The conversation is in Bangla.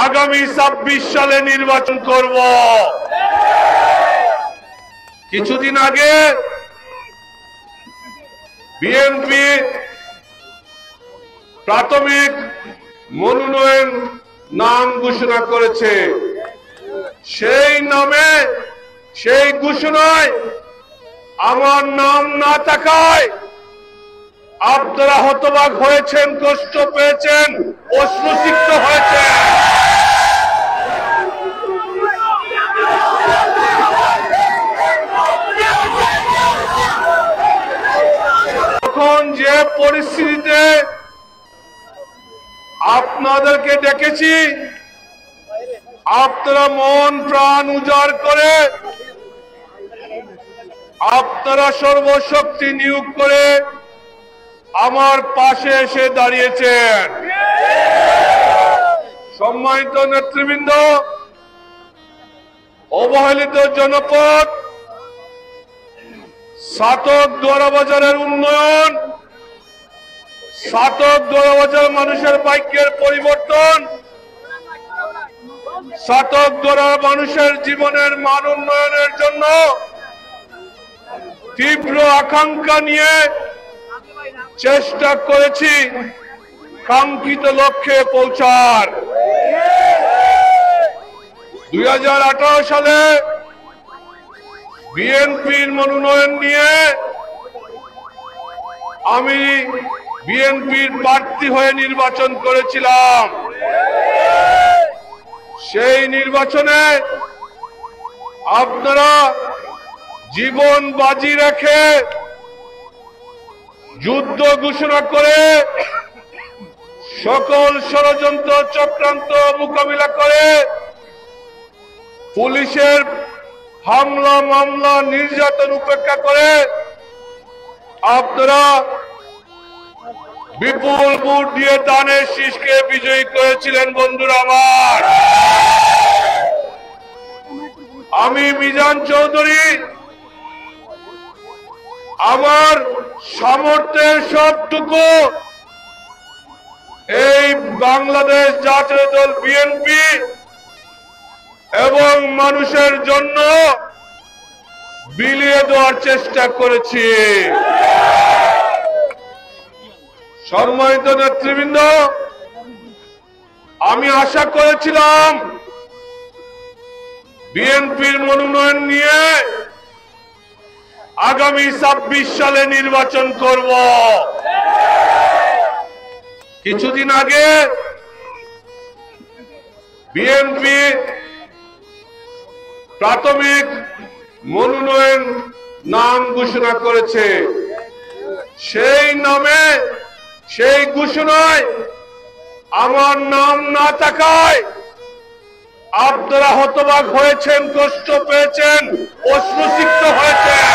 আগামী ২৬ সালে নির্বাচন করব। কিছুদিন আগে বিএনপি প্রাথমিক মনোনয়ন নাম ঘোষণা করেছে। সেই নামে সেই ঘোষণায় আমার নাম না থাকায় আপনারা হতবাক হয়েছেন, কষ্ট পেয়েছেন, অশ্রুসিক্ত হয়েছেন। তখন যে পরিস্থিতিতে আপনাদেরকে ডেকেছি, আপনারা মন প্রাণ উজাড় করে আপনারা সর্বশক্তি নিয়োগ করে আমার পাশে এসে দাঁড়িয়েছেন। সম্মানিত নেতৃবৃন্দ, অবহেলিত জনপদ সাতক দোয়ারাবাজারের উন্নয়ন, সাতক দোয়ারাবাজার মানুষের ভাগ্যের পরিবর্তন, সাতক দোয়ারা মানুষের জীবনের মান উন্নয়নের জন্য তীব্র আকাঙ্ক্ষা নিয়ে চেষ্টা করেছি কাঙ্ক্ষিত লক্ষ্যে পৌঁছার। 2018 সালে বিএনপির মনোনয়ন নিয়ে আমি বিএনপির প্রার্থী হয়ে নির্বাচন করেছিলাম। সেই নির্বাচনে আপনারা জীবন বাজি রেখে যুদ্ধ ঘোষণা করে সকল ষড়যন্ত্র চক্রান্ত মোকাবিলা করে পুলিশের হামলা মামলা নির্যাতন উপেক্ষা করে আপনারা বিপুল ভোট দিয়ে দানের শীষকে বিজয়ী করেছিলেন। বন্ধুরা আমার, আমি মিজান চৌধুরী আমার সামর্থ্যের সবটুকু এই বাংলাদেশ জাতীয় দল বিএনপি এবং মানুষের জন্য বিলিয়ে দেওয়ার চেষ্টা করেছি। সম্মানিত নেতৃবৃন্দ, আমি আশা করেছিলাম বিএনপির মনোনয়ন নিয়ে আগামী ২৬ সালে নির্বাচন করব। কিছুদিন আগে বিএনপি প্রাথমিক মনোনয়ন নাম ঘোষণা করেছে। সেই নামে সেই ঘোষণায় আমার নাম না থাকায় আপনারা হতবাক হয়েছেন, কষ্ট পেয়েছেন, অশ্রুসিক্ত হয়েছেন।